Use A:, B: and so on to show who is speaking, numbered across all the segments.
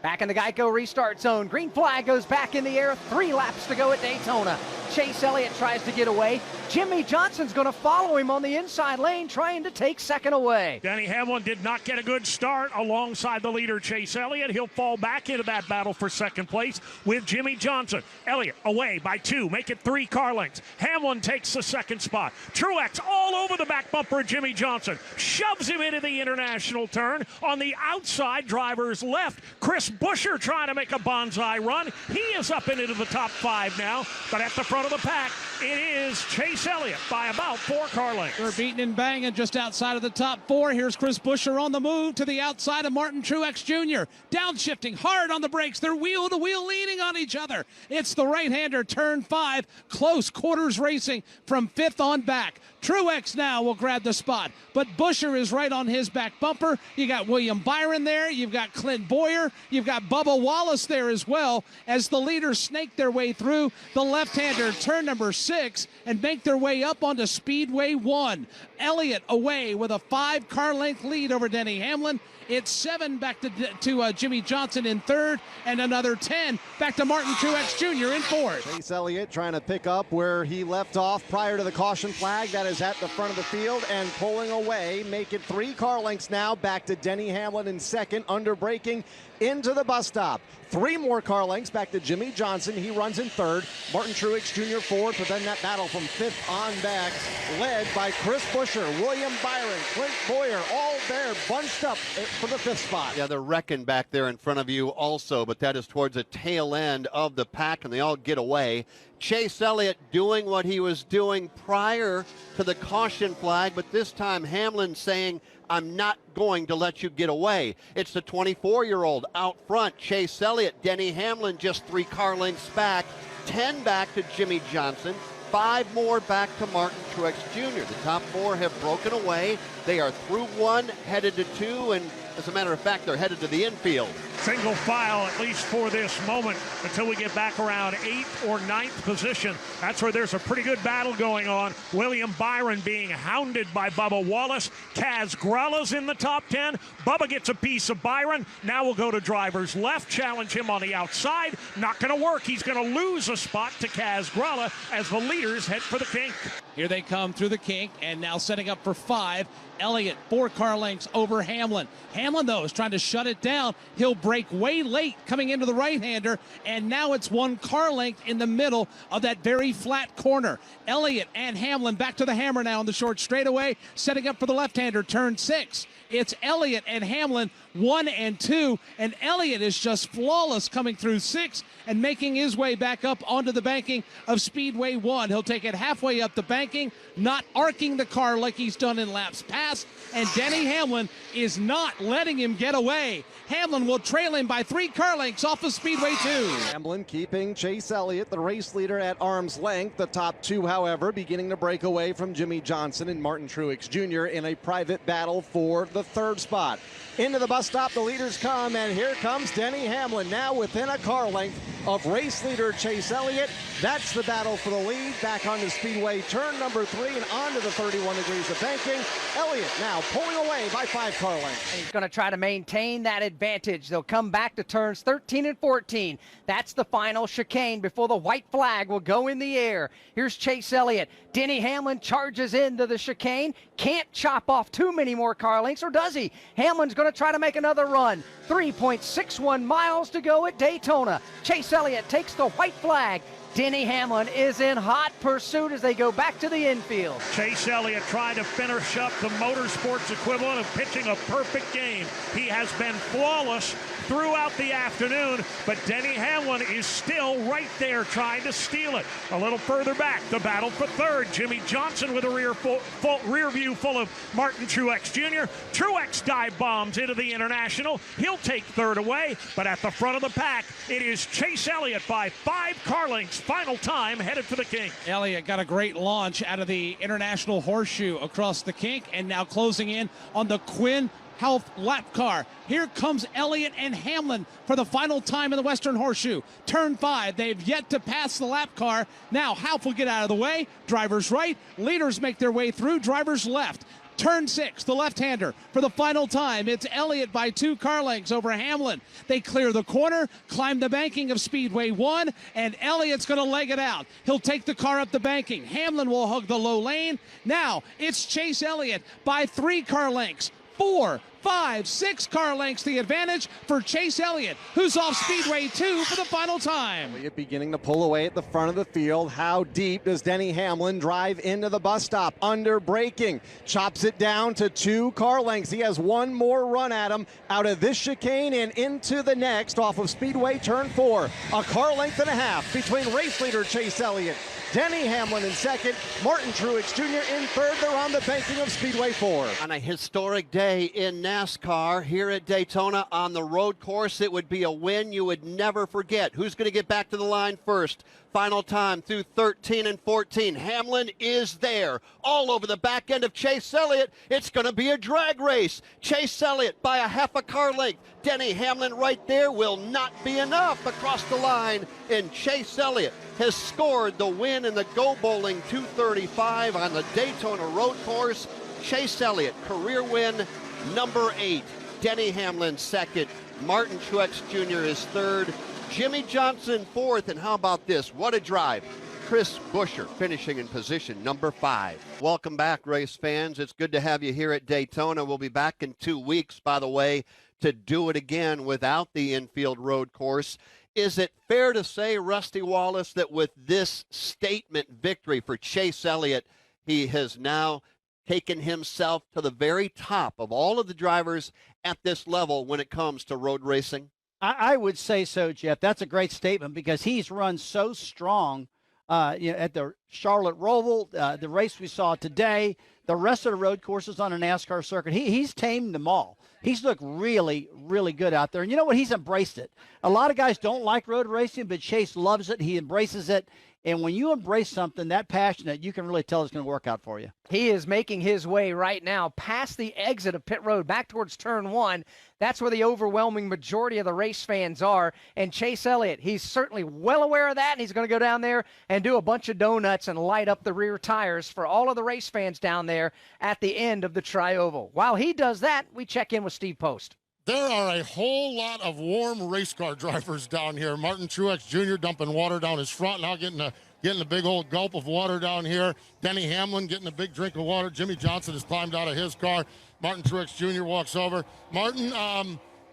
A: Back in the Geico restart zone. Green flag goes back in the air. 3 laps to go at Daytona. Chase Elliott tries to get away. Jimmy Johnson's going to follow him on the inside lane, trying to take second away.
B: Denny Hamlin did not get a good start alongside the leader, Chase Elliott. He'll fall back into that battle for second place with Jimmy Johnson. Elliott away by 2, make it 3 car lengths. Hamlin takes the second spot. Truex all over the back bumper of Jimmy Johnson. Shoves him into the international turn. On the outside, driver's left. Chris Buescher trying to make a bonsai run. He is up and into the top 5 now, but at the front of the pack, it is Chase Elliott by about 4 car lengths.
C: They're beating and banging just outside of the top 4. Here's Chris Buescher on the move to the outside of Martin Truex Jr. Downshifting hard on the brakes. They're wheel to wheel leaning on each other. It's the right-hander, turn 5. Close quarters racing from 5th on back. Truex now will grab the spot, but Buescher is right on his back bumper. You got William Byron there. You've got Clint Boyer. You've got Bubba Wallace there as well as the leaders snake their way through the left-hander, turn number 6, and make their way up onto Speedway 1. Elliott away with a 5 car length lead over Denny Hamlin. It's 7 back to Jimmy Johnson in 3rd, and another 10 back to Martin Truex Jr. in 4th.
D: Chase Elliott trying to pick up where he left off prior to the caution flag. That is at the front of the field and pulling away. Make it 3 car lengths now back to Denny Hamlin in 2nd, under braking into the bus stop. 3 more car lengths back to Jimmy Johnson. He runs in 3rd. Martin Truex Jr. 4th, but then that battle from 5th on back, led by Chris Buescher, William Byron, Clint Boyer, all there bunched up for the 5th spot.
E: Yeah, they're wrecking back there in front of you also, but that is towards the tail end of the pack, and they all get away. Chase Elliott doing what he was doing prior to the caution flag, but this time Hamlin saying, I'm not going to let you get away. It's the 24-year-old out front, Chase Elliott. Denny Hamlin just 3 car lengths back, 10 back to Jimmy Johnson, 5 more back to Martin Truex Jr. The top 4 have broken away. They are through 1, headed to 2, and as a matter of fact, they're headed to the infield.
B: Single file, at least for this moment, until we get back around 8th or 9th position. That's where there's a pretty good battle going on. William Byron being hounded by Bubba Wallace. Kaz Grala's in the top 10. Bubba gets a piece of Byron. Now we'll go to driver's left, challenge him on the outside. Not going to work. He's going to lose a spot to Kaz Grala as the leaders head for the kink.
C: Here they come through the kink, and now setting up for 5. Elliott 4 car lengths over Hamlin. Hamlin, though, is trying to shut it down. He'll break way late coming into the right-hander, and now it's 1 car length in the middle of that very flat corner. Elliott and Hamlin back to the hammer now on the short straightaway, setting up for the left-hander, turn 6. It's Elliott and Hamlin 1 and 2, and Elliott is just flawless coming through 6 and making his way back up onto the banking of Speedway 1. He'll take it halfway up the banking, not arcing the car like he's done in laps past, and Denny Hamlin is not letting him get away. Hamlin will trail him by 3 car lengths off of Speedway 2.
D: Hamlin keeping Chase Elliott, the race leader, at arm's length. The top 2, however, beginning to break away from Jimmy Johnson and Martin Truex Jr. in a private battle for the 3rd spot. Into the bus stop, the leaders come, and here comes Denny Hamlin, now within a car length of race leader Chase Elliott. That's the battle for the lead. Back onto Speedway, turn number 3, and onto the 31 degrees of banking. Elliott now pulling away by 5 car lengths.
A: He's going to try to maintain that advantage. They'll come back to turns 13 and 14. That's the final chicane before the white flag will go in the air. Here's Chase Elliott. Denny Hamlin charges into the chicane. Can't chop off too many more car lengths, or does he? Hamlin's going to try to make another run. 3.61 miles to go at Daytona. Chase Elliott takes the white flag. Denny Hamlin is in hot pursuit as they go back to the infield.
B: Chase Elliott trying to finish up the motorsports equivalent of pitching a perfect game. He has been flawless throughout the afternoon, but Denny Hamlin is still right there trying to steal it. A little further back, the battle for 3rd. Jimmy Johnson with a rear view full of Martin Truex Jr. Truex dive bombs into the International. He'll take 3rd away, but at the front of the pack, it is Chase Elliott by 5 car lengths. Final time headed for the kink.
C: Elliott got a great launch out of the International Horseshoe across the kink, and now closing in on the Quinn Health lap car. Here comes Elliott and Hamlin for the final time in the Western Horseshoe. Turn 5, they've yet to pass the lap car. Now Half will get out of the way. Drivers right, leaders make their way through, drivers left. Turn 6, the left-hander for the final time. It's Elliott by 2 car lengths over Hamlin. They clear the corner, climb the banking of Speedway 1, and Elliott's going to leg it out. He'll take the car up the banking. Hamlin will hug the low lane. Now it's Chase Elliott by 3 car lengths. 4, 5, 6 car lengths the advantage for Chase Elliott, who's off Speedway 2 for the final time.
D: Elliott beginning to pull away at the front of the field. How deep does Denny Hamlin drive into the bus stop? Under braking, chops it down to 2 car lengths. He has one more run at him out of this chicane and into the next off of Speedway turn 4. A car length and a half between race leader Chase Elliott, Denny Hamlin in second, Martin Truex Jr. in third. They're on the banking of Speedway 4.
E: On a historic day in NASCAR here at Daytona on the road course, it would be a win you would never forget. Who's going to get back to the line first? Final time through 13 and 14. Hamlin is there all over the back end of Chase Elliott. It's going to be a drag race. Chase Elliott by a half a car length. Denny Hamlin right there will not be enough across the line. And Chase Elliott has scored the win in the Go Bowling 235 on the Daytona road course. Chase Elliott, career win number 8. Denny Hamlin second. Martin Truex Jr. is third. Jimmy Johnson fourth, and how about this? What a drive. Chris Buescher finishing in position number 5. Welcome back, race fans. It's good to have you here at Daytona. We'll be back in 2 weeks, by the way, to do it again without the infield road course. Is it fair to say, Rusty Wallace, that with this statement victory for Chase Elliott, he has now taken himself to the very top of all of the drivers at this level when it comes to road racing?
F: I would say so, Jeff. That's a great statement because he's run so strong at the Charlotte Roval, the race we saw today, the rest of the road courses on a NASCAR circuit. He's tamed them all. He's looked really, really good out there. And you know what? He's embraced it. A lot of guys don't like road racing, but Chase loves it. He embraces it. And when you embrace something that passionate, you can really tell it's going to work out for you.
A: He is making his way right now past the exit of pit road back towards turn 1. That's where the overwhelming majority of the race fans are. And Chase Elliott, he's certainly well aware of that, and he's going to go down there and do a bunch of donuts and light up the rear tires for all of the race fans down there at the end of the Tri-Oval. While he does that, we check in with Steve Post.
G: There are a whole lot of warm race car drivers down here. Martin Truex Jr. dumping water down his front, now getting a big old gulp of water down here. Denny Hamlin getting a big drink of water. Jimmy Johnson has climbed out of his car. Martin Truex Jr. walks over. Martin,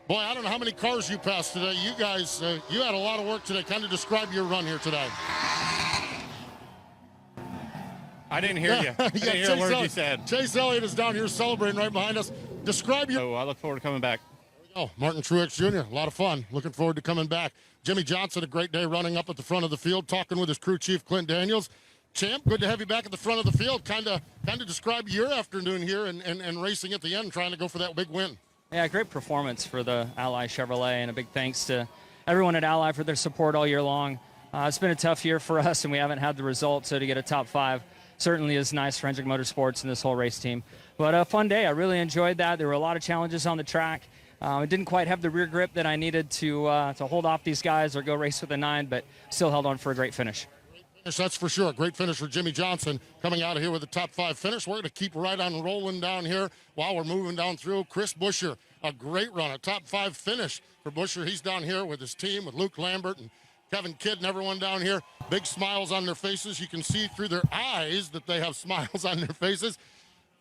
G: boy, I don't know how many cars you passed today. You guys, you had a lot of work today. Kind of describe your run here today.
H: I didn't hear you. I didn't hear a word you said.
G: Chase Elliott is down here celebrating right behind us. Describe your...
H: Oh, I look forward to coming back.
G: Oh, Martin Truex Jr., a lot of fun. Looking forward to coming back. Jimmy Johnson, a great day running up at the front of the field, talking with his crew chief, Clint Daniels. Champ, good to have you back at the front of the field. Kind of describe your afternoon here and racing at the end, trying to go for that big win.
I: Yeah, great performance for the Ally Chevrolet, and a big thanks to everyone at Ally for their support all year long. It's been a tough year for us, and we haven't had the results, so to get a top 5 certainly is nice for Hendrick Motorsports and this whole race team. But a fun day. I really enjoyed that. There were a lot of challenges on the track. I didn't quite have the rear grip that I needed to hold off these guys or go race with a 9, but still held on for a great finish.
G: That's for sure. Great finish for Jimmy Johnson coming out of here with a top 5 finish. We're going to keep right on rolling down here while we're moving down through. Chris Buescher, a great run, a top 5 finish for Buescher. He's down here with his team, with Luke Lambert and Kevin Kidd and everyone down here. Big smiles on their faces. You can see through their eyes that they have smiles on their faces.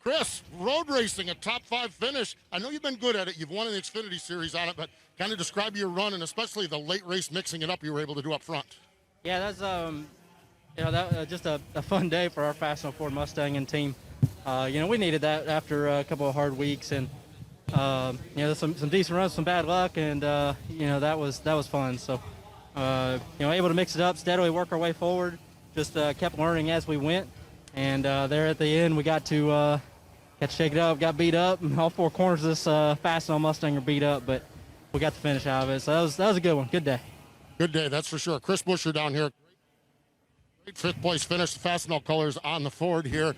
G: Chris, road racing, a top 5 finish. I know you've been good at it. You've won an Xfinity Series on it, but kind of describe your run and especially the late race mixing it up you were able to do up front.
J: Yeah, that's just a fun day for our Fast Ford Mustang and team. We needed that after a couple of hard weeks, and there's some decent runs, some bad luck, and that was fun. So able to mix it up, steadily work our way forward. Just kept learning as we went, and there at the end we got to shake it up, got beat up, and all 4 corners of this Fastenal Mustang are beat up, but we got the finish out of it. So that was a good one. Good day.
G: Good day, that's for sure. Chris Buescher down here. Great 5th place finish, the Fastenal colors on the Ford here.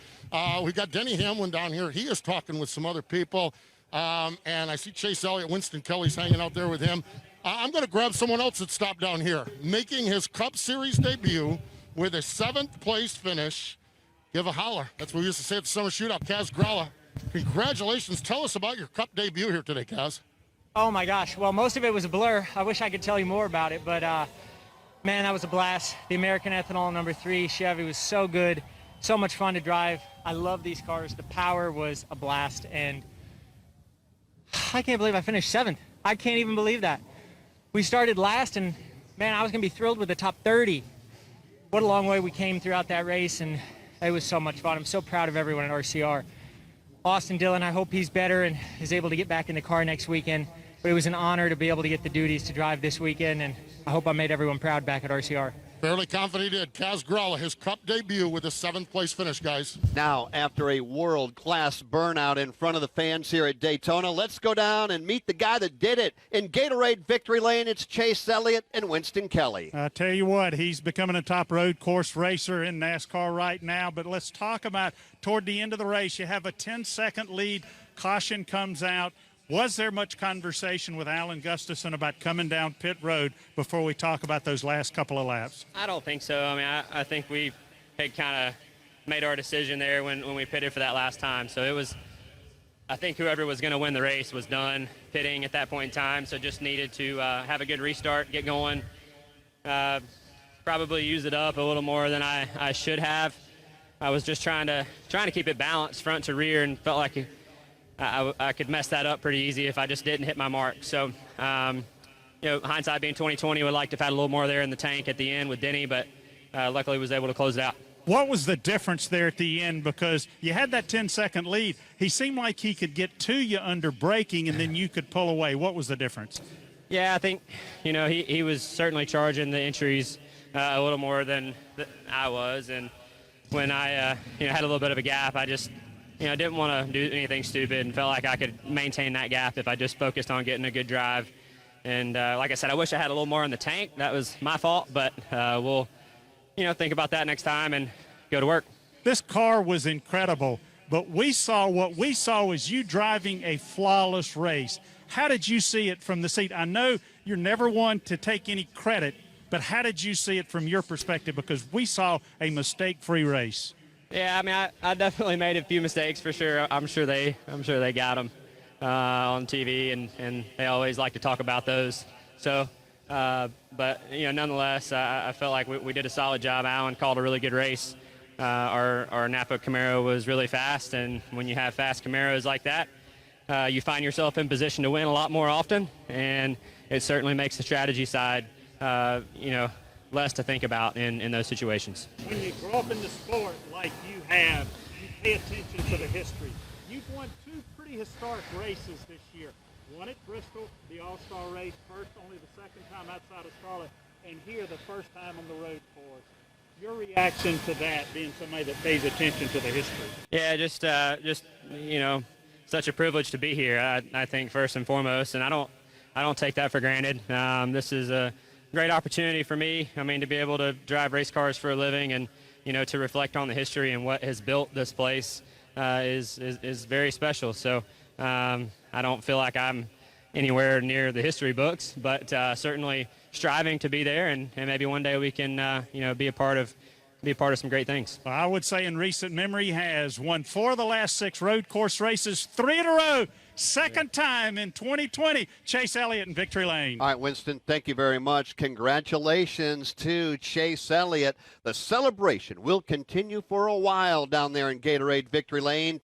G: We got Denny Hamlin down here. He is talking with some other people. And I see Chase Elliott, Winston Kelly's hanging out there with him. I'm going to grab someone else that stopped down here. Making his Cup Series debut with a 7th place finish. Give a holler. That's what we used to say at the Summer Shootout. Kaz Gralla Congratulations. Tell us about your Cup debut here today, Kaz.
K: Oh my gosh. Well, most of it was a blur. I wish I could tell you more about it, but man, that was a blast. The American Ethanol number 3 Chevy was so good, so much fun to drive. I love these cars. The power was a blast, and I can't believe I finished 7th. I can't even believe that. We started last, and man, I was going to be thrilled with the top 30. What a long way we came throughout that race, and it was so much fun. I'm so proud of everyone at RCR. Austin Dillon, I hope he's better and is able to get back in the car next weekend. But it was an honor to be able to get the duties to drive this weekend, and I hope I made everyone proud back at RCR.
G: Fairly confident he did. Kaz Gralla, his Cup debut with a 7th-place finish, guys.
E: Now, after a world-class burnout in front of the fans here at Daytona, let's go down and meet the guy that did it. In Gatorade Victory Lane, it's Chase Elliott and Winston Kelly.
B: I tell you what, he's becoming a top road course racer in NASCAR right now. But let's talk about toward the end of the race. You have a 10-second lead. Caution comes out. Was there much conversation with Alan Gustafson about coming down pit road before we talk about those last couple of laps?
I: I don't think so. I mean, I think we had kind of made our decision there when we pitted for that last time. So it was, I think whoever was going to win the race was done pitting at that point in time. So just needed to have a good restart, get going, probably use it up a little more than I should have. I was just trying to keep it balanced front to rear, and felt like I could mess that up pretty easy if I just didn't hit my mark. So, hindsight being 20/20, would like to have had a little more there in the tank at the end with Denny, but luckily was able to close it out.
B: What was the difference there at the end? Because you had that 10-second lead. He seemed like he could get to you under braking, and then you could pull away. What was the difference?
I: Yeah, I think, he was certainly charging the entries a little more than I was. And when I, had a little bit of a gap, I just didn't want to do anything stupid and felt like I could maintain that gap if I just focused on getting a good drive. And like I said, I wish I had a little more in the tank. That was my fault, but we'll, think about that next time and go to work.
B: This car was incredible, but what we saw was you driving a flawless race. How did you see it from the seat? I know you're never one to take any credit, but how did you see it from your perspective? Because we saw a mistake-free race.
I: Yeah, I mean, I definitely made a few mistakes for sure. I'm sure they got them on TV, and they always like to talk about those. So, but nonetheless, I felt like we did a solid job. Alan called a really good race. Our Napa Camaro was really fast, and when you have fast Camaros like that, you find yourself in position to win a lot more often, and it certainly makes the strategy side, less to think about in those situations.
B: When you grow up in the sport like you have, you pay attention to the history. You've won 2 pretty historic races this year. One at Bristol, the All-Star race, first, only the second time outside of Charlotte, and here the first time on the road course. Your reaction to that, being somebody that pays attention to the history?
I: Yeah, just such a privilege to be here. I think first and foremost, and I don't take that for granted. This is a great opportunity for me. I mean, to be able to drive race cars for a living, and to reflect on the history and what has built this place is very special. So I don't feel like I'm anywhere near the history books, but certainly striving to be there, and maybe one day we can be a part of some great things.
B: Well, I would say in recent memory, he has won 4 of the last 6 road course races, 3 in a row. Second time in 2020. Chase Elliott in Victory Lane.
E: All right, Winston, thank you very much. Congratulations to Chase Elliott. The celebration will continue for a while down there in Gatorade Victory Lane.